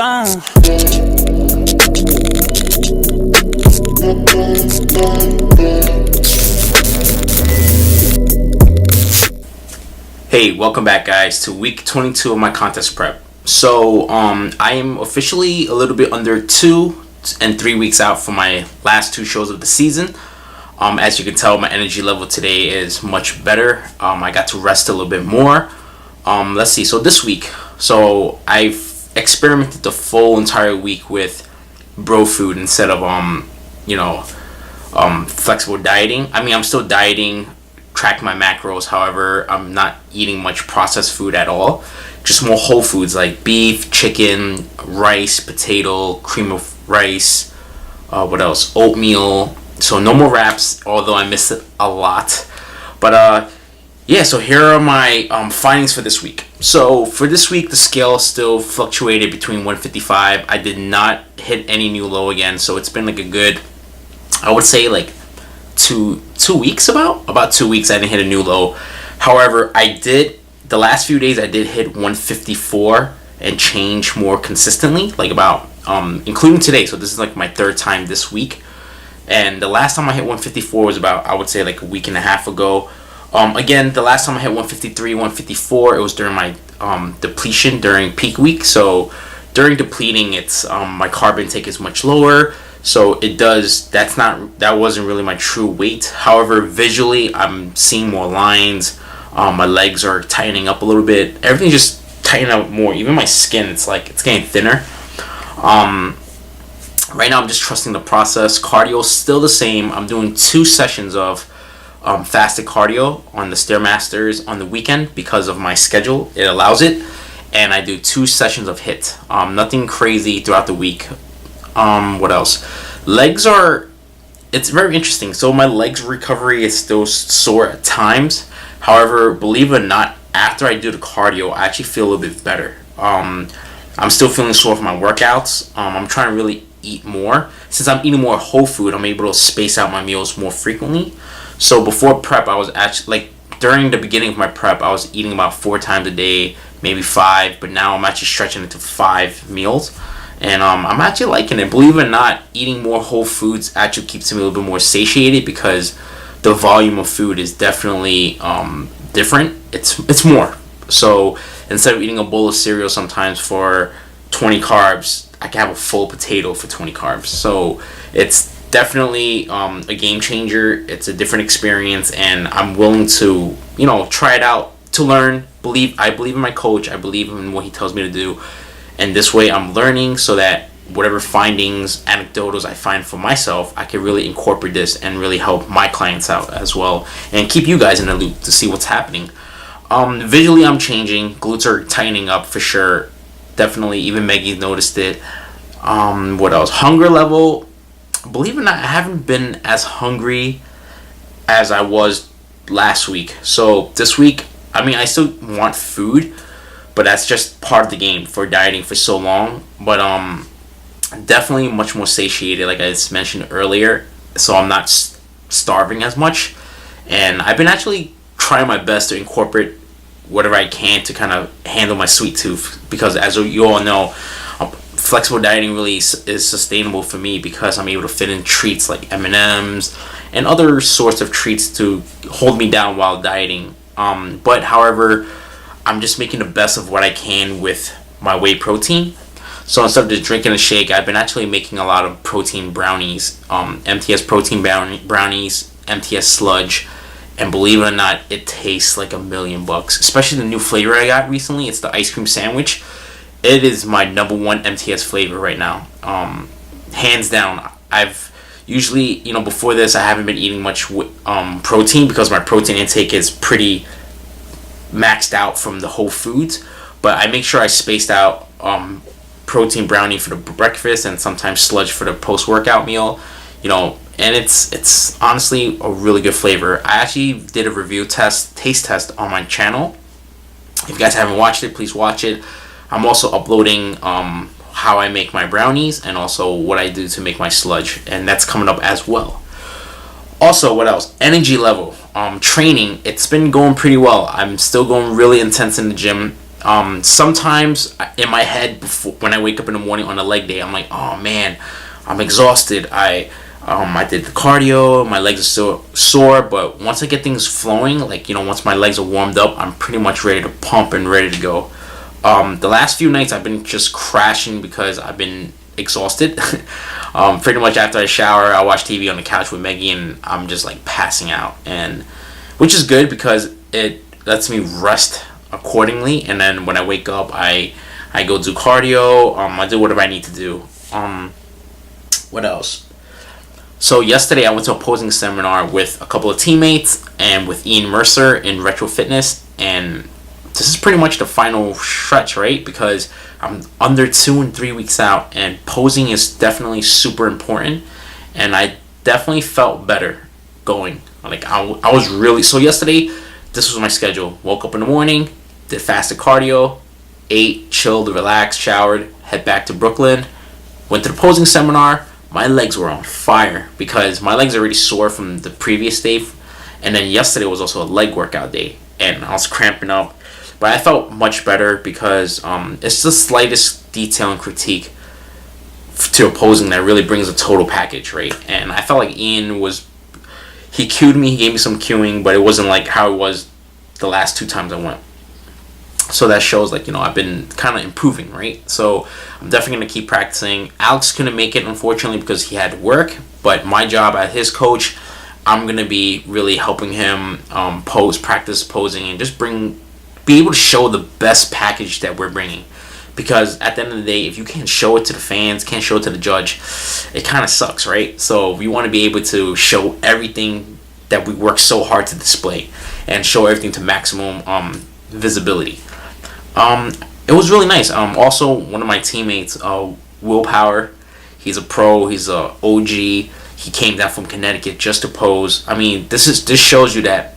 Hey, welcome back guys to week 22 of my contest prep. So I am officially a little bit under 2 and 3 weeks out for my last 2 shows of the season. As you can tell, my energy level today is much better. I got to rest a little bit more. Let's see, so this week, I've experimented the full entire week with bro food instead of flexible dieting. I mean, I'm still dieting, track my macros. However, I'm not eating much processed food at all. Just more whole foods like beef, chicken, rice, potato, cream of rice, what else? Oatmeal. So no more wraps, although I miss it a lot. But yeah, so here are my findings for this week. So for this week, the scale still fluctuated between 155. I did not hit any new low again, so it's been like a good, I would say like two weeks about 2 weeks I didn't hit a new low. However, the last few days I did hit 154 and change more consistently, like about including today. So this is like my 3rd time this week, and the last time I hit 154 was about, I would say, like a week and a half ago. Again, the last time I hit 153, 154, it was during my depletion during peak week. So during depleting, it's my carb intake is much lower. So that wasn't really my true weight. However, visually, I'm seeing more lines. My legs are tightening up a little bit. Everything just tightening up more. Even my skin, it's getting thinner. Right now, I'm just trusting the process. Cardio is still the same. I'm doing 2 sessions of fasted cardio on the Stairmasters on the weekend because of my schedule. It allows it. And I do 2 sessions of HIIT. Nothing crazy throughout the week. What else? It's very interesting. So my legs recovery is still sore at times. However, believe it or not, after I do the cardio, I actually feel a little bit better. I'm still feeling sore from my workouts. I'm trying to really eat more. Since I'm eating more whole food, I'm able to space out my meals more frequently. So before prep, I was actually, during the beginning of my prep, I was eating about 4 times a day, maybe 5, but now I'm actually stretching it to 5 meals. And I'm actually liking it. Believe it or not, eating more whole foods actually keeps me a little bit more satiated because the volume of food is definitely different. It's more. So instead of eating a bowl of cereal sometimes for 20 carbs, I can have a full potato for 20 carbs. So it's definitely a game changer. It's a different experience, and I'm willing to try it out to learn. I believe in my coach. I believe in what he tells me to do. And this way I'm learning so that whatever findings, anecdotals I find for myself, I can really incorporate this and really help my clients out as well and keep you guys in the loop to see what's happening. Visually I'm changing. Glutes are tightening up for sure. Definitely, even Maggie noticed it. What else? Hunger level, believe it or not, I haven't been as hungry as I was last week. So this week, I mean, I still want food, but that's just part of the game for dieting for so long. But definitely much more satiated, like I just mentioned earlier. So I'm not starving as much, and I've been actually trying my best to incorporate whatever I can to kind of handle my sweet tooth, because as you all know, flexible dieting really is sustainable for me because I'm able to fit in treats like M&Ms and other sorts of treats to hold me down while dieting. But however, I'm just making the best of what I can with my whey protein. So instead of just drinking a shake, I've been actually making a lot of protein brownies, MTS protein brownies, MTS sludge, and believe it or not, it tastes like $1,000,000. Especially the new flavor I got recently. It's the ice cream sandwich. It is my #1 MTS flavor right now, hands down. I've usually, before this, I haven't been eating much protein because my protein intake is pretty maxed out from the whole foods. But I make sure I spaced out protein brownie for the breakfast and sometimes sludge for the post-workout meal. And it's honestly a really good flavor. I actually did a taste test on my channel. If you guys haven't watched it, please watch it. I'm also uploading how I make my brownies and also what I do to make my sludge, and that's coming up as well. Also, what else? Energy level. Training, it's been going pretty well. I'm still going really intense in the gym. Sometimes in my head, before, when I wake up in the morning on a leg day, I'm like, oh man, I'm exhausted. I did the cardio, my legs are still sore, but once I get things flowing, like, once my legs are warmed up, I'm pretty much ready to pump and ready to go. The last few nights I've been just crashing because I've been exhausted. Pretty much after I shower, I watch TV on the couch with Maggie, and I'm just like passing out, and which is good because it lets me rest accordingly. And then when I wake up, I go do cardio. I do whatever I need to do. What else? So yesterday I went to a posing seminar with a couple of teammates and with Ian Mercer in Retro Fitness, and this is pretty much the final stretch, right? Because I'm under 2 and 3 weeks out, and posing is definitely super important, and I definitely felt better going. Like I was really, so yesterday this was my schedule. Woke up in the morning, did fasted cardio, ate, chilled, relaxed, showered, head back to Brooklyn, went to the posing seminar. My legs were on fire because my legs are already sore from the previous day, and then yesterday was also a leg workout day, and I was cramping up. But I felt much better because it's the slightest detail and critique to opposing that really brings a total package, right? And I felt like he cued me, he gave me some cueing, but it wasn't like how it was the last 2 times I went. So that shows, like, I've been kind of improving, right? So I'm definitely going to keep practicing. Alex couldn't make it, unfortunately, because he had work. But my job as his coach, I'm going to be really helping him practice posing, and just be able to show the best package that we're bringing. Because at the end of the day, if you can't show it to the fans, can't show it to the judge, it kind of sucks, right? So we want to be able to show everything that we work so hard to display, and show everything to maximum visibility. It was really nice. Also, one of my teammates, Will Power, he's a pro, he's a OG. He came down from Connecticut just to pose. I mean, this shows you that,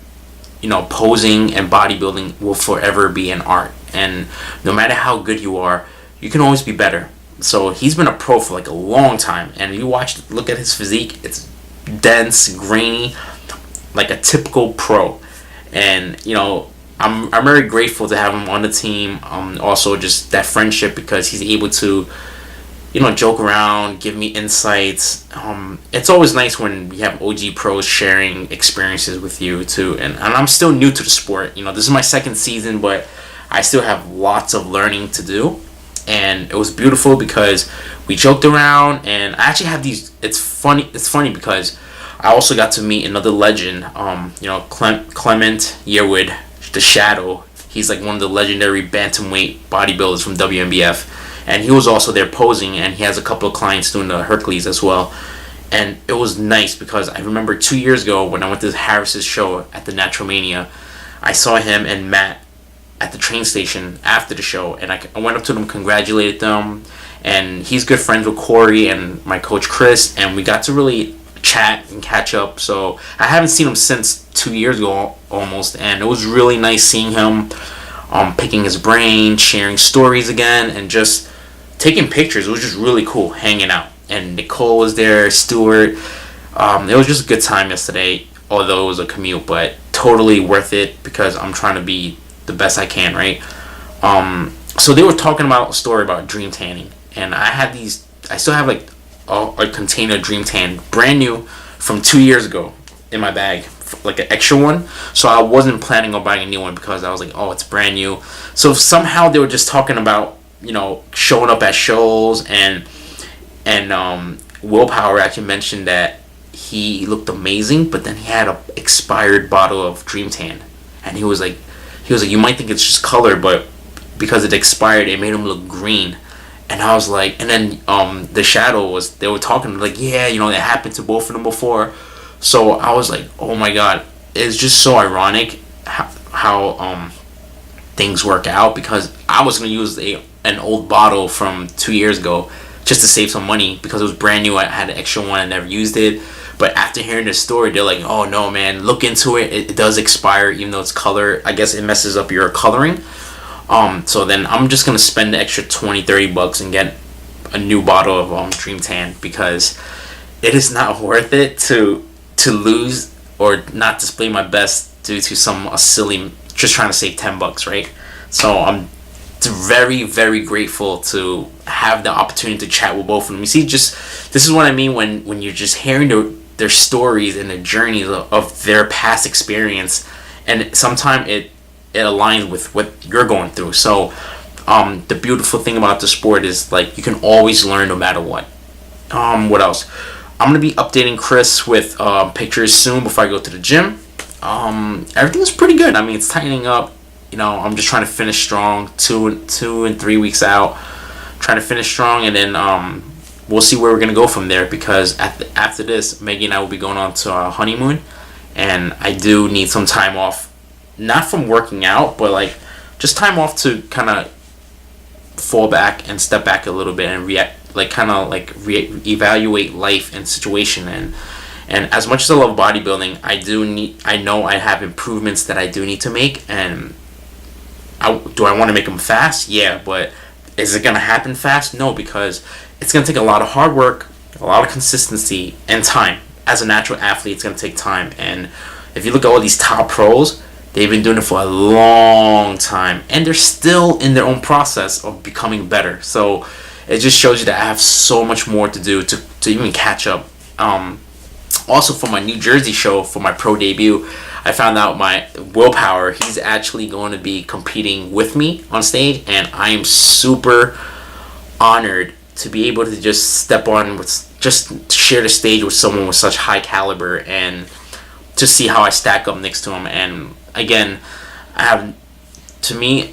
posing and bodybuilding will forever be an art, and no matter how good you are, you can always be better. So he's been a pro for like a long time, and you look at his physique, it's dense, grainy, like a typical pro. And I'm very grateful to have him on the team. Also, just that friendship, because he's able to, joke around, give me insights. It's always nice when you have OG pros sharing experiences with you too. And I'm still new to the sport. This is my second season, but I still have lots of learning to do. And it was beautiful because we joked around, and I actually have these. It's funny because I also got to meet another legend. Clement Yearwood, the Shadow. He's like one of the legendary bantamweight bodybuilders from WNBF, and he was also there posing, and he has a couple of clients doing the Hercules as well. And it was nice because I remember 2 years ago when I went to Harris's show at the Naturalmania, I saw him and Matt at the train station after the show, and I went up to them, congratulated them, and he's good friends with Corey and my coach Chris, and we got to really chat and catch up. So I haven't seen him since 2 years ago almost, and it was really nice seeing him, picking his brain, sharing stories again, and just taking pictures. It was just really cool hanging out. And Nicole was there, Stuart. It was just a good time yesterday, although it was a commute, but totally worth it because I'm trying to be the best I can, right? So they were talking about a story about dream tanning, and I still have like a container of Dream Tan, brand new from 2 years ago in my bag, like an extra one. So I wasn't planning on buying a new one because I was like, oh, it's brand new. So somehow they were just talking about, showing up at shows, and Willpower actually mentioned that he looked amazing, but then he had an expired bottle of Dream Tan, and he was like, you might think it's just color, but because it expired, it made him look green. And I was like, and then the Shadow they were talking like, yeah, it happened to both of them before. So I was like, oh my god, it's just so ironic how things work out, because I was gonna use an old bottle from 2 years ago just to save some money because it was brand new. I had an extra one, I never used it. But after hearing the story, they're like, oh no man, look into it. It does expire even though it's color. I guess it messes up your coloring. So then I'm just gonna spend the extra $20-$30 and get a new bottle of Dream Tan, because it is not worth it to lose or not display my best due to some silly, just trying to save $10, right? So I'm very, very grateful to have the opportunity to chat with both of them. You see, just this is what I mean when you're just hearing their stories and the journeys of their past experience, and sometimes it aligns with what you're going through. So the beautiful thing about the sport is like you can always learn no matter what. What else? I'm gonna be updating Chris with pictures soon before I go to the gym. Everything's pretty good. I mean, it's tightening up. You know, I'm just trying to finish strong. 2 and 3 weeks out, trying to finish strong, and then we'll see where we're gonna go from there. Because after this, Maggie and I will be going on to our honeymoon, and I do need some time off, not from working out, but like just time off to kind of fall back and step back a little bit and reevaluate life and situation. And as much as I love bodybuilding, I know I have improvements that I do need to make. And do I want to make them fast? Yeah, but is it gonna happen fast? No, because it's gonna take a lot of hard work, a lot of consistency, and time. As a natural athlete, it's gonna take time. And if you look at all these top pros, they've been doing it for a long time, and they're still in their own process of becoming better. So it just shows you that I have so much more to do to even catch up. Also, for my New Jersey show, for my pro debut, I found out my Willpower, he's actually going to be competing with me on stage, and I am super honored to be able to just step on just share the stage with someone with such high caliber, and to see how I stack up next to him. And again, I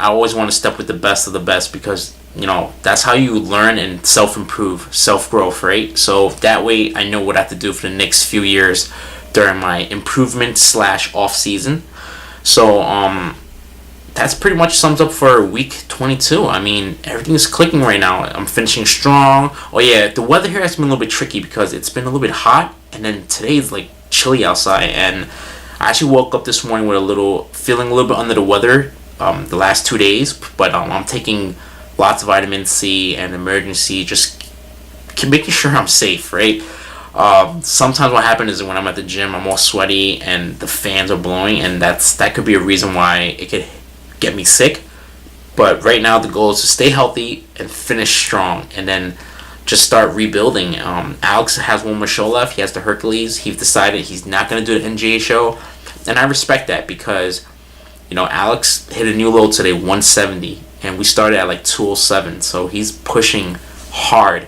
always want to step with the best of the best, because you know that's how you learn and self-improve, self-growth, right? So that way I know what I have to do for the next few years during my improvement / off season. So that's pretty much sums up for week 22. I mean, everything is clicking right now. I'm finishing strong. Oh yeah, the weather here has been a little bit tricky because it's been a little bit hot, and then today is like chilly outside, and I actually woke up this morning with feeling a little bit under the weather the last 2 days, but I'm taking lots of vitamin C and emergency, just making sure I'm safe, right? Sometimes what happens is when I'm at the gym, I'm all sweaty and the fans are blowing, and that could be a reason why it could get me sick. But right now the goal is to stay healthy and finish strong, and then just start rebuilding. Alex has one more show left. He has the Hercules. He's decided he's not going to do the NGA show, and I respect that, because you know Alex hit a new low today, 170, and we started at like 207, so he's pushing hard,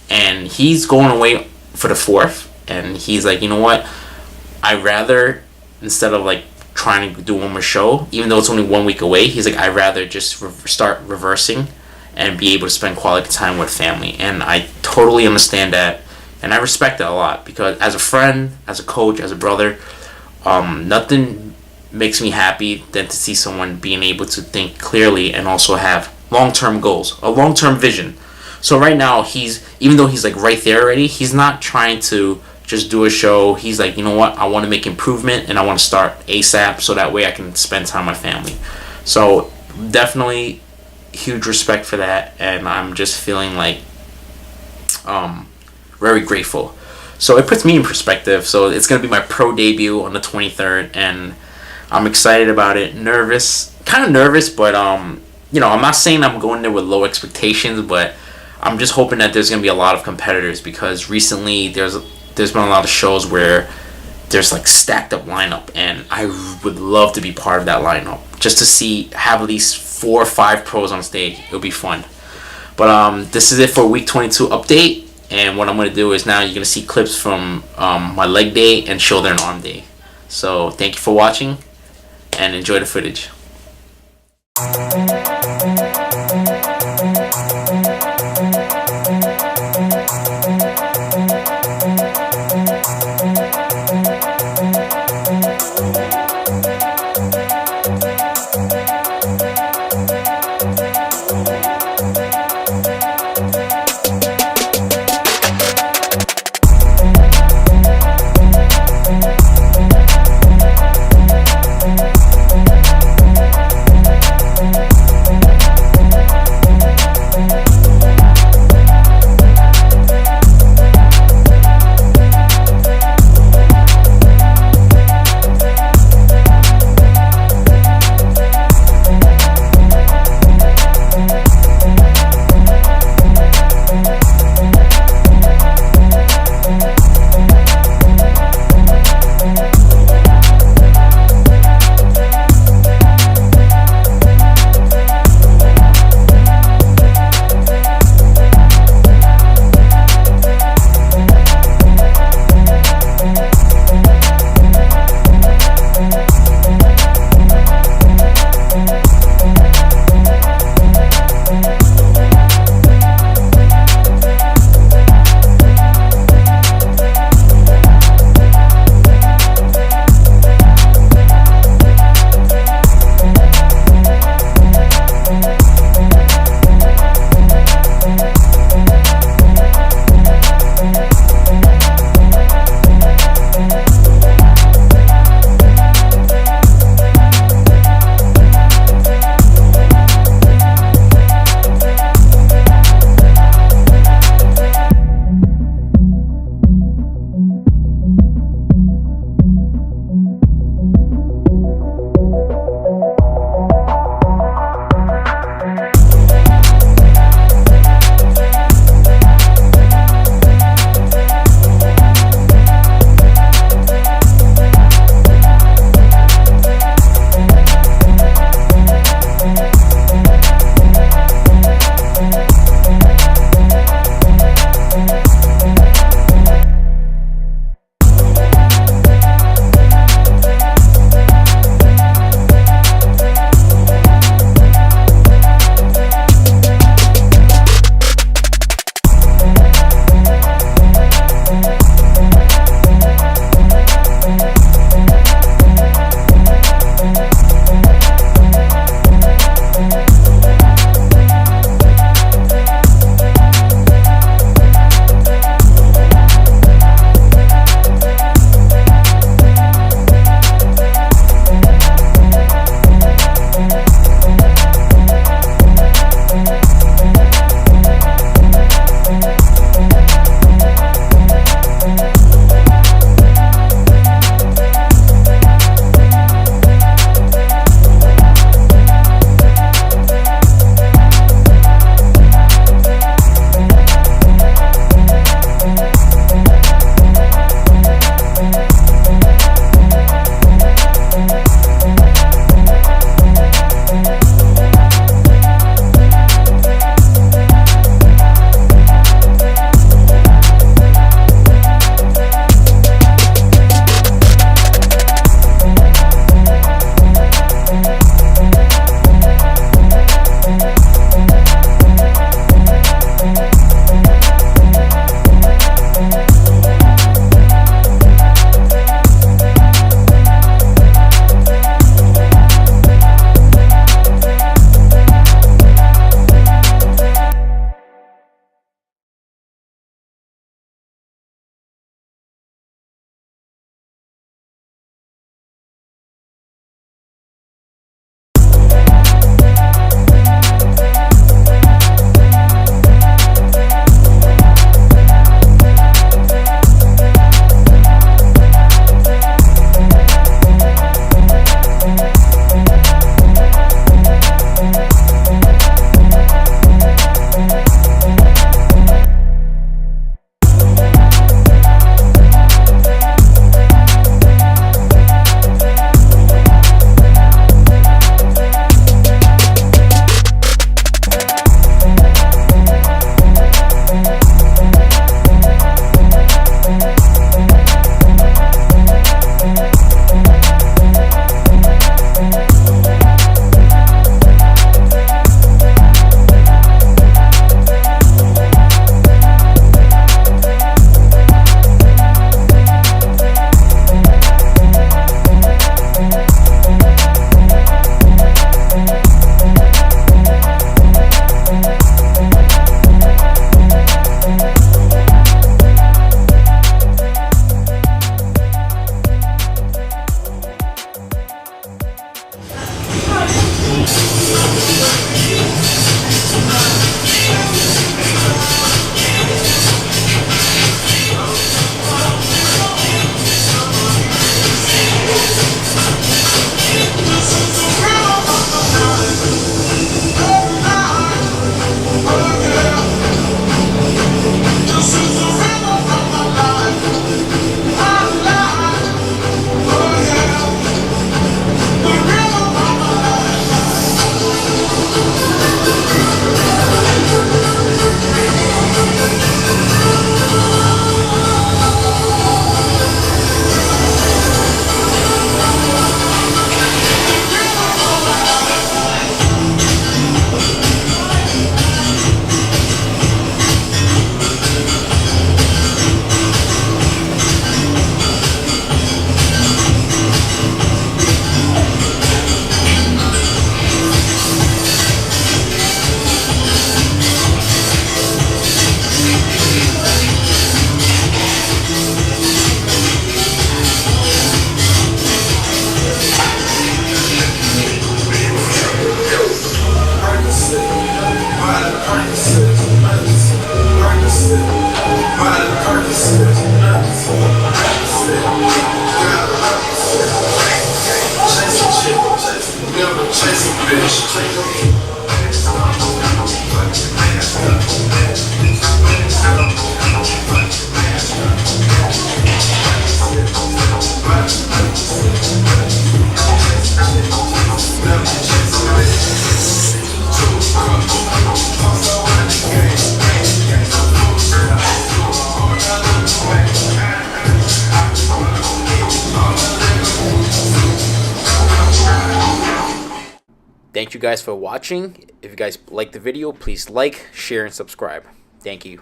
and he's going away for the 4th, and he's like, you know what, I'd rather, instead of like trying to do one more show, even though it's only 1 week away, he's like, I'd rather just start reversing and be able to spend quality time with family. And I totally understand that, and I respect that a lot, because as a friend, as a coach, as a brother, nothing makes me happy than to see someone being able to think clearly and also have long-term goals, a long-term vision. So right now, even though he's like right there already, he's not trying to just do a show. He's like, you know what, I want to make improvement, and I want to start ASAP, so that way I can spend time with my family. So definitely huge respect for that, and I'm just feeling like very grateful. So it puts me in perspective. So it's going to be my pro debut on the 23rd, and I'm excited about it. Kind of nervous, but you know, I'm not saying I'm going there with low expectations, but I'm just hoping that there's going to be a lot of competitors, because recently there's been a lot of shows where there's like stacked up lineup, and I would love to be part of that lineup, just to have at least 4 or 5 pros on stage. It'll be fun. But this is it for week 22 update, and what I'm going to do is now you're going to see clips from my leg day and shoulder and arm day. So thank you for watching, and enjoy the footage. Thank you guys for watching. If you guys like the video, please like, share, and subscribe. Thank you.